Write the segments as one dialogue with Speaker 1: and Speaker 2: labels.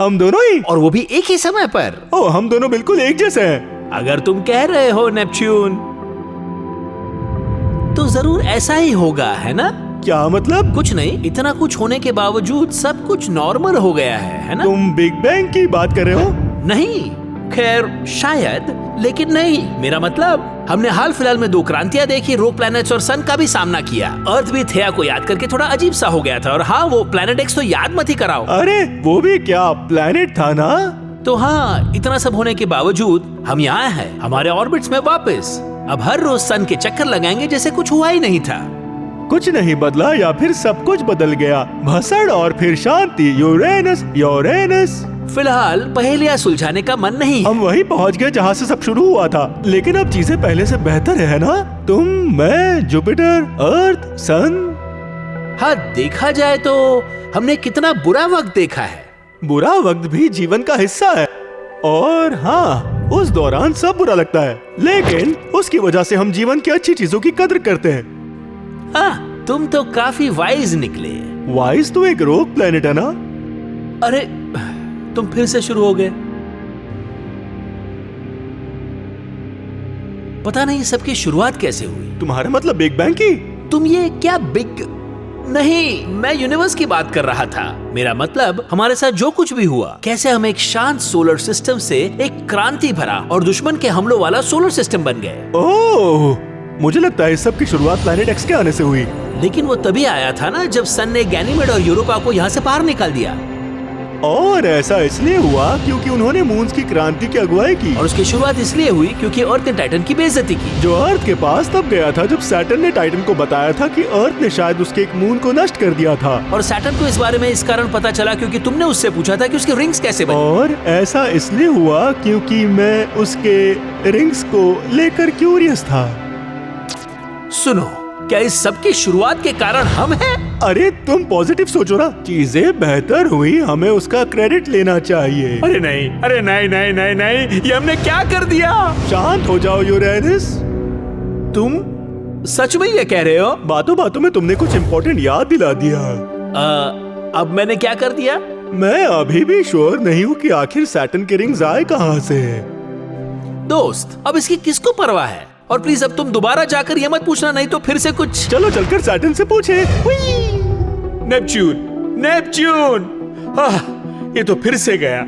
Speaker 1: हम दोनों ही?
Speaker 2: और वो भी एक ही समय पर।
Speaker 1: ओ, हम दोनों बिल्कुल एक जैसे हैं।
Speaker 2: अगर तुम कह रहे हो नेपच्यून, तो जरूर ऐसा ही होगा, है ना?
Speaker 1: क्या मतलब?
Speaker 2: कुछ नहीं, इतना कुछ होने के बावजूद सब कुछ नॉर्मल हो गया है ना?
Speaker 1: तुम बिग बैंग की बात कर रहे हो?
Speaker 2: नहीं, खैर शायद, लेकिन नहीं। मेरा मतलब, हमने हाल फिलहाल में 2 क्रांतियां देखी, रोग प्लैनेट्स और सन का भी सामना किया। अर्थ भी थेया को याद करके थोड़ा अजीब सा हो गया था। और हाँ, वो प्लैनेट एक्स तो याद मत ही कराओ।
Speaker 1: अरे वो भी क्या प्लैनेट था ना?
Speaker 2: तो हाँ, इतना सब होने के बावजूद हम यहाँ हैं, हमारे ऑर्बिट्स में वापस। अब हर रोज सन के चक्कर लगाएंगे जैसे कुछ हुआ ही नहीं था।
Speaker 1: कुछ नहीं बदला या फिर सब कुछ बदल गया? भसड़ और फिर शांति। Uranus Uranus.
Speaker 2: फिलहाल पहेलियां सुलझाने का मन नहीं है।
Speaker 1: हम वहीं पहुंच गए जहां से सब शुरू हुआ था, लेकिन अब चीजें पहले से बेहतर है ना? तुम, मैं, जुपिटर, अर्थ, सन।
Speaker 2: हाँ, देखा जाए तो हमने कितना बुरा वक्त देखा है।
Speaker 1: बुरा वक्त भी जीवन का हिस्सा है। और हाँ, उस दौरान सब बुरा लगता है, लेकिन उसकी वजह से हम जीवन की अच्छी चीजों की कदर करते हैं।
Speaker 2: हाँ, तुम तो काफी वाइज निकले।
Speaker 1: वाइज तो एक रोग प्लेनेट है ना?
Speaker 2: अरे, तुम फिर से शुरू हो गए। पता नहीं सबकी शुरुआत कैसे हुई।
Speaker 1: तुम्हारा मतलब बिग बैंग की?
Speaker 2: तुम ये क्या बिग? नहीं, मैं यूनिवर्स की बात कर रहा था। मेरा मतलब, हमारे साथ जो कुछ भी हुआ, कैसे हम एक शांत सोलर सिस्टम से एक क्रांति भरा और दुश्मन के हमलों वाला सोलर सिस्टम बन गए।
Speaker 1: ओह, मुझे लगता है इस सब की शुरुआत प्लैनेट एक्स के आने से हुई।
Speaker 2: लेकिन वो तभी आया था ना जब सन ने गैनीमेड और यूरोपा को यहाँ से बाहर निकाल दिया।
Speaker 1: और ऐसा इसलिए हुआ क्योंकि उन्होंने मून्स की क्रांति की अगुवाई की।
Speaker 2: और उसकी शुरुआत इसलिए हुई क्योंकि अर्थ ने टाइटन की बेइज्जती की।
Speaker 1: जो अर्थ के पास तब गया था जब सैटर्न ने टाइटन को बताया था कि अर्थ ने शायद उसके एक मून को नष्ट कर दिया था।
Speaker 2: और सैटर्न को इस बारे में इस कारण पता चला क्योंकि तुमने उससे पूछा था कि उसके रिंग्स कैसे बने।
Speaker 1: और ऐसा इसलिए हुआ क्योंकि मैं उसके रिंग्स को लेकर क्यूरियस था।
Speaker 2: सुनो, क्या इस सब की शुरुआत के कारण हम हैं?
Speaker 1: अरे तुम पॉजिटिव सोचो ना, चीजें बेहतर हुई, हमें उसका क्रेडिट लेना चाहिए।
Speaker 2: अरे नहीं, अरे नहीं नहीं नहीं नहीं, ये हमने क्या कर दिया?
Speaker 1: शांत हो जाओ यूरेनस।
Speaker 2: तुम सच में ये कह रहे हो?
Speaker 1: बातों बातों में तुमने कुछ इम्पोर्टेंट याद दिला दिया।
Speaker 2: अब मैंने क्या कर दिया?
Speaker 1: मैं अभी भी श्योर नहीं हूँ कि आखिर सैटर्न के रिंग्स आए कहाँ से।
Speaker 2: दोस्त, अब इसकी किसको परवाह है? और प्लीज अब तुम दोबारा जाकर ये मत पूछना, नहीं तो फिर से कुछ।
Speaker 1: चलो चलकर सैटर्न से पूछे।
Speaker 2: नेपच्यून, नेपच्यून, ये तो फिर से गया।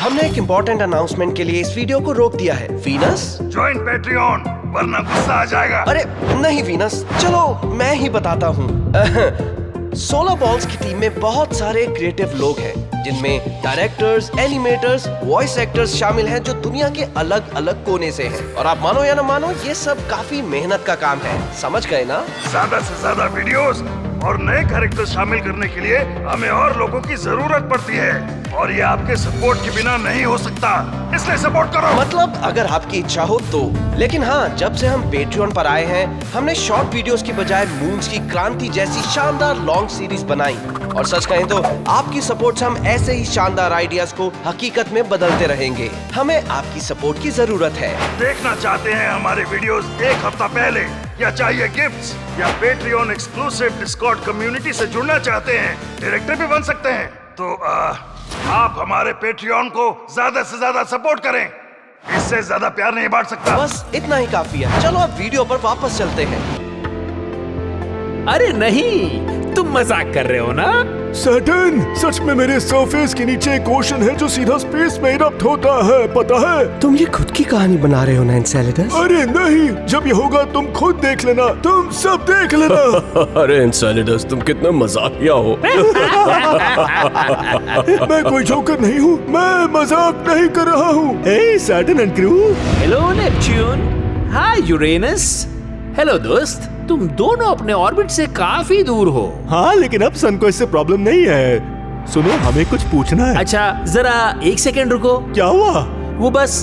Speaker 3: हमने एक इम्पोर्टेंट अनाउंसमेंट के लिए इस वीडियो को रोक दिया है। वीनस,
Speaker 4: ज्वाइन पैट्रियन, वरना गुस्सा आ जाएगा।
Speaker 3: अरे नहीं वीनस, चलो मैं ही बताता हूँ। 16 बॉल्स की टीम में बहुत सारे क्रिएटिव लोग हैं, जिनमें डायरेक्टर्स, एनिमेटर्स, वॉइस एक्टर्स शामिल हैं जो दुनिया के अलग अलग कोने से हैं। और आप मानो या ना मानो, ये सब काफी मेहनत का काम है। समझ गए ना?
Speaker 4: ज्यादा से ज्यादा वीडियोस और नए कैरेक्टर्स शामिल करने के लिए हमें और लोगों की जरूरत पड़ती है, और ये आपके सपोर्ट के बिना नहीं हो सकता, इसलिए सपोर्ट करो।
Speaker 3: मतलब अगर आपकी इच्छा हो तो। लेकिन हाँ, जब से हम पेट्रियन पर आए हैं, हमने शॉर्ट वीडियोस की बजाय मून्स की क्रांति जैसी शानदार लॉन्ग सीरीज बनाई। और सच कहें तो आपकी सपोर्ट से हम ऐसे ही शानदार आइडियाज को हकीकत में बदलते रहेंगे। हमें आपकी सपोर्ट की जरूरत है।
Speaker 4: देखना चाहते हैं हमारे वीडियोस एक हफ्ता पहले, या चाहिए गिफ्ट्स, या पेट्रियन एक्सक्लूसिव डिस्कॉर्ड कम्युनिटी से जुड़ना चाहते हैं, डायरेक्टर भी बन सकते हैं, तो आप हमारे पेट्रियन को ज्यादा से ज्यादा सपोर्ट करें। इससे ज्यादा प्यार नहीं बांट सकता।
Speaker 3: बस इतना ही काफी है। चलो अब वीडियो पर वापस चलते हैं।
Speaker 2: अरे नहीं, तुम मजाक कर रहे हो ना?
Speaker 1: सैटर्न, सच में मेरे सरफेस के नीचे एक ओशन है जो सीधा स्पेस में इरप्ट होता है, पता है?
Speaker 3: तुम ये खुद की कहानी बना रहे हो ना एनसेलेडस?
Speaker 1: अरे नहीं, जब ये होगा तुम खुद देख लेना, तुम सब देख लेना।
Speaker 5: अरे एनसेलेडस, तुम कितना मजाकिया हो।
Speaker 1: मैं कोई जोकर नहीं हूँ, मैं मजाक नहीं कर रहा हूँ। Hey Saturn and crew.
Speaker 2: Hello Neptune, hi Uranus. Hello दोस्त, तुम दोनों अपने ऑर्बिट से काफी दूर हो।
Speaker 1: हाँ, लेकिन अब सन को इससे प्रॉब्लम नहीं है। सुनो, हमें कुछ पूछना है।
Speaker 2: अच्छा, जरा 1 सेकेंड रुको।
Speaker 1: क्या हुआ?
Speaker 2: वो बस,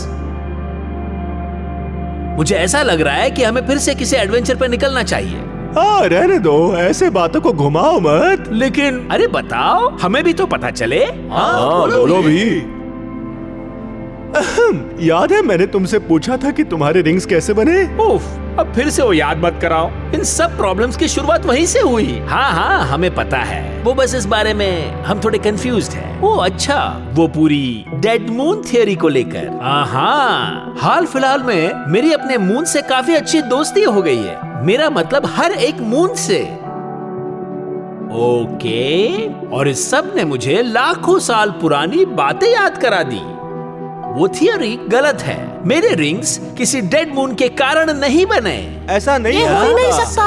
Speaker 2: मुझे ऐसा लग रहा है कि हमें फिर से किसी एडवेंचर पर निकलना चाहिए।
Speaker 1: हाँ, रहने दो, ऐसे बातों को घुमाओ मत।
Speaker 2: लेकिन अरे बताओ, हमें भी तो पता चले।
Speaker 5: हाँ, बोलो भी।
Speaker 1: याद है मैंने तुमसे पूछा था कि तुम्हारे रिंग्स कैसे बने?
Speaker 2: उफ, अब फिर से वो याद मत कराओ। इन सब प्रॉब्लम्स की शुरुआत वहीं से हुई। हाँ, हमें पता है। वो बस इस बारे में हम थोड़े कंफ्यूज्ड हैं। वो अच्छा, वो पूरी डेड मून थियरी को लेकर। हाँ, हाल फिलहाल में मेरी अपने मून से काफी अच्छी दोस्ती हो गई है। मेरा मतलब हर एक मून से। ओके, और इस सब ने मुझे लाखों साल पुरानी बातें याद करा दी। वो थियरी गलत है। मेरे रिंग्स किसी डेड मून के कारण नहीं बने।
Speaker 1: ऐसा नहीं
Speaker 6: ये हो ही नहीं सकता।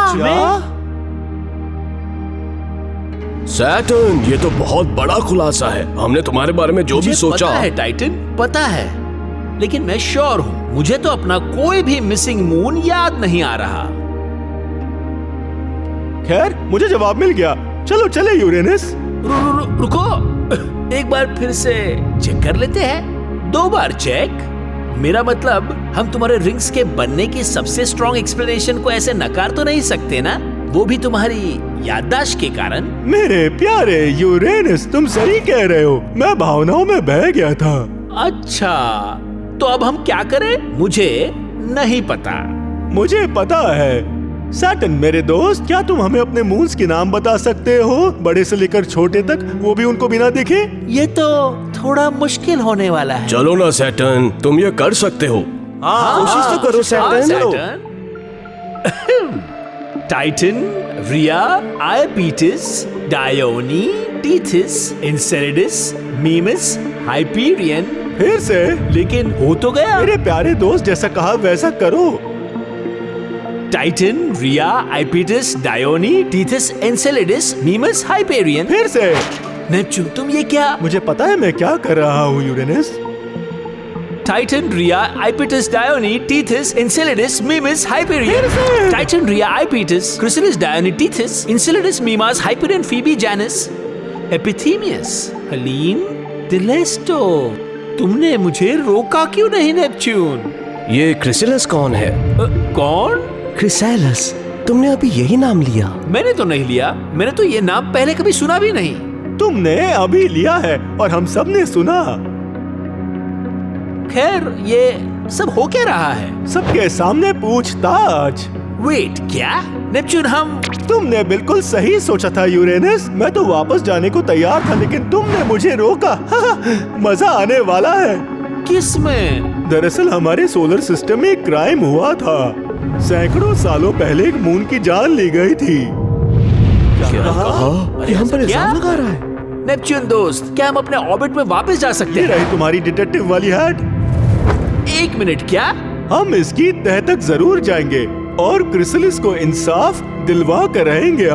Speaker 5: सैटर्न, ये तो बहुत बड़ा खुलासा है। हमने तुम्हारे बारे में जो भी सोचा।
Speaker 2: पता है टाइटन, पता है, लेकिन मैं श्योर हूँ मुझे तो अपना कोई भी मिसिंग मून याद नहीं आ रहा।
Speaker 1: खैर, मुझे जवाब मिल गया। चलो चले यूरेनस।
Speaker 2: रुको, एक बार फिर से चेक कर लेते हैं। 2 बार चेक? मेरा मतलब हम तुम्हारे रिंग्स के बनने की सबसे स्ट्रॉन्ग एक्सप्लेनेशन को ऐसे नकार तो नहीं सकते ना, वो भी तुम्हारी याददाश्त के कारण।
Speaker 1: मेरे प्यारे यूरेनस, तुम सही कह रहे हो। मैं भावनाओं में बह गया था।
Speaker 2: अच्छा, तो अब हम क्या करें? मुझे नहीं पता।
Speaker 1: मुझे पता है। सैटर्न मेरे दोस्त, क्या तुम हमें अपने मून्स के नाम बता सकते हो, बड़े से लेकर छोटे तक, वो भी उनको बिना देखे?
Speaker 2: ये तो थोड़ा मुश्किल होने वाला है।
Speaker 5: चलो ना सैटर्न, तुम ये कर सकते हो।
Speaker 1: कोशिश तो करो सैटर्न।
Speaker 2: टाइटन, रिया, आइपीटिस, डायोनी, टीथिस, एन्सेलेडस, मीमस, हाइपीरियन।
Speaker 1: फिर से?
Speaker 2: लेकिन हो तो गया।
Speaker 1: मेरे प्यारे दोस्त, जैसा कहा वैसा करो।
Speaker 2: टाइटन, रिया, आइपीटिस, डायोनी, टीथिस, एन्सेलेडस, मीमस, हाइपेरियन।
Speaker 1: फिर से?
Speaker 2: नेपच्यून, तुम ये क्या?
Speaker 1: मुझे पता है मैं क्या कर रहा हूँ यूरेनस।
Speaker 2: टाइटन, रिया, आइपीटिस, डायोनी, टीथिस, एन्सेलेडस, मीमस, हाइपेरियन। टाइटन, रिया, आइपीटिस, क्रिसिलिस, डायोनी, टीथिस, एन्सेलेडस, मीमास, हाइपेरियन, फीबी, जैनस, एपिथीमियस, हलीन, दिलेस्टो। तुमने मुझे रोका क्यों नहीं नेपच्यून?
Speaker 3: ये क्रिसिलिस कौन है?
Speaker 2: कौन?
Speaker 3: क्रिसेलस, तुमने अभी यही नाम लिया?
Speaker 2: मैंने तो नहीं लिया। मैंने तो ये नाम पहले कभी सुना भी नहीं।
Speaker 1: तुमने अभी लिया है और हम सब ने सुना।
Speaker 2: खैर, ये सब हो क्या रहा है?
Speaker 1: सबके सामने पूछताछ।
Speaker 2: वेट, क्या? नेपच्यून, हम...
Speaker 1: तुमने बिल्कुल सही सोचा था यूरेनस। मैं तो वापस जाने को तैयार था, लेकिन तुमने मुझे रोका। मजा आने वाला है।
Speaker 2: किस में?
Speaker 1: दरअसल हमारे सोलर सिस्टम में एक क्राइम हुआ था। सैकड़ों सालों पहले एक मून की जान ली गई थी।
Speaker 3: क्या कहा? ये हम पर इल्जाम लगा रहा है।
Speaker 2: नेपच्यून दोस्त, क्या हम अपने ऑर्बिट में वापस जा सकते
Speaker 1: ये
Speaker 2: हैं?
Speaker 1: रही तुम्हारी डिटेक्टिव वाली हैट।
Speaker 2: 1 मिनट, क्या?
Speaker 1: हम इसकी तह तक जरूर जाएंगे और क्रिसिलिस को इंसाफ दिलवा कर रहेंगे।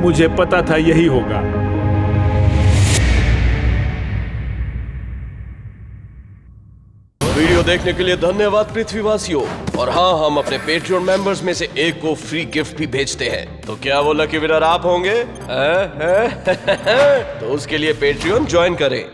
Speaker 2: मुझे पता था यही होगा।
Speaker 3: वीडियो देखने के लिए धन्यवाद पृथ्वीवासियों। और हाँ, हम अपने पेट्रियन मेंबर्स में से एक को फ्री गिफ्ट भी भेजते हैं। तो क्या वो लकी विनर आप होंगे? तो उसके लिए पेट्रियन ज्वाइन करें।